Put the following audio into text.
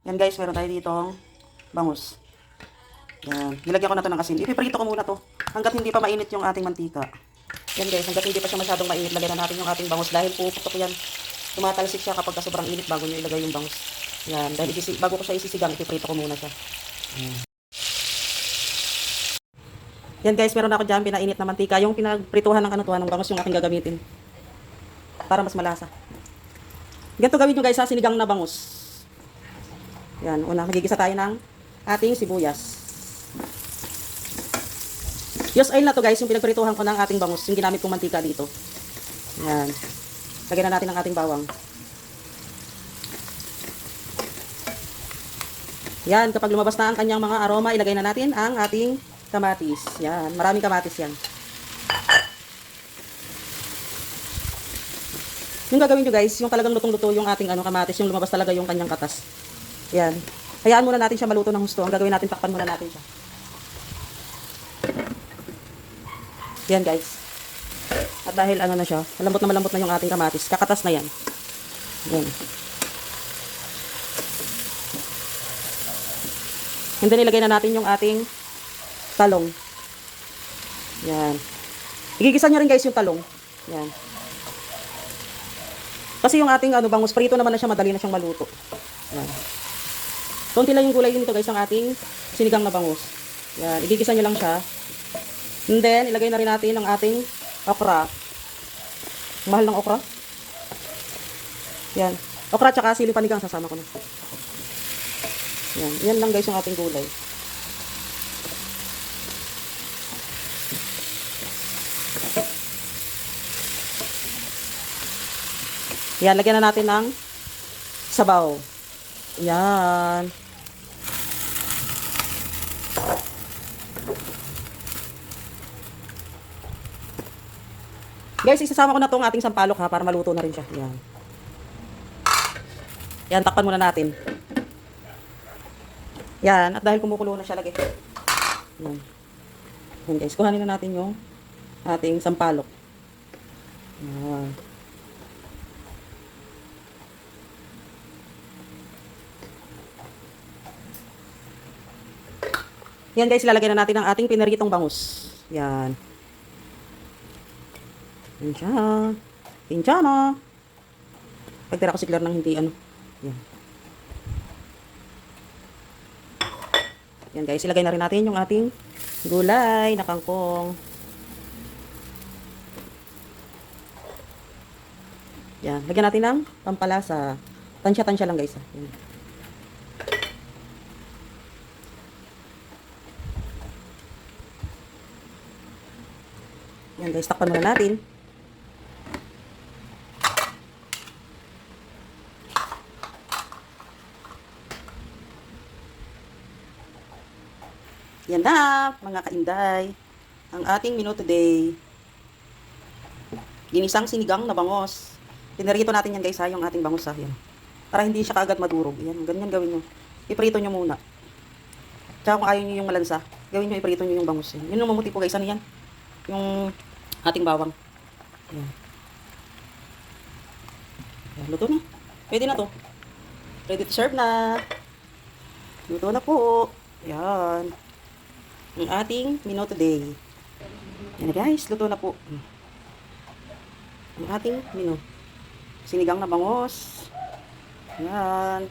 Yan guys, meron tayo ditong bangus. Yan. Nilagyan ko na to ng asin. Ipiprito ko muna to. Hanggat hindi pa mainit yung ating mantika. Yan guys, hanggat hindi pa siya masyadong mainit, lagyan na natin yung ating bangus. Dahil puputok yan. Tumatalsik siya kapag sobrang init bago nyo ilagay yung bangus. Yan. Dahil bago ko siya isisigang, ipiprito ko muna siya. Yan guys, meron ako dyan pinainit na mantika. Yung pinagprituhan ng kanutuhan ng bangus yung aking gagamitin. Para mas malasa. Ganito gawin nyo guys sa sinigang na bangus. Yan, una, magigisa tayo ng ating sibuyas. Yung oil na to guys, yung pinagprituhan ko ng ating bangus, yung ginamit kong mantika dito. Yan. Lagyan na natin ang ating bawang. Yan, kapag lumabas na ang kanyang mga aroma, ilagay na natin ang ating kamatis. Yan, maraming kamatis yan. Yung gagawin nyo guys, yung talagang lutong-luto yung ating kamatis, yung lumabas talaga yung kanyang katas. Yan. Hayaan muna natin siya maluto ng husto. Ang gagawin natin, takpan muna natin siya. Yan guys. At dahil na siya, malambot na yung ating kamatis. Kakatas na yan. Yan. And then ilagay na natin yung ating talong. Yan. Igigisa nyo rin guys yung talong. Yan. Kasi yung ating bangus, prito naman na siya, madali na siyang maluto. Yan. Konti lang yung gulay nito guys, ang ating sinigang na bangus. Yan, igigisa nyo lang siya. And then, ilagay na rin natin ang ating okra. Mahal ng okra. Yan. Okra tsaka sili panigang, sasama ko na. Yan. Yan lang guys yung ating gulay. Yan, lagyan na natin ng sabaw. Yan. Guys, isasama ko na itong ating sampalok ha, para maluto na rin siya. Yan. Yan, takpan muna natin. Yan, at dahil kumukulo na siya lagi. Yan. Yan guys, kuhanin na natin yung ating sampalok. Yan. Yan guys, ilalagay na natin ang ating pinaritong bangus. Yan. Yan siya. Pinchana. Pagtira ko si Claire ng hindi Yan. Yan guys, ilagay na rin natin yung ating gulay na kangkong. Yan, lagyan natin ng pampalasa. Tansya-tansya lang guys. Yan. Yan guys, takpan muna natin. Yan na, mga kainday. Ang ating menu today. Ginisang sinigang na bangos. Pinarito natin yan guys ha, yung ating bangos ha. Yan. Para hindi siya kaagad madurog. Yan, ganyan gawin nyo. Iprito nyo muna. Tsaka kung ayaw nyo yung malansa, gawin nyo, iprito nyo yung bangos. Yan yung mamuti po guys, ano yan? Yung ating bawang. Yan. Yan, luto na. Pwede na to. Ready to serve na. Luto na po. Yan. Ang ating menu today. Yan na guys, luto na po. Ang ating menu. Sinigang na bangos. Yan.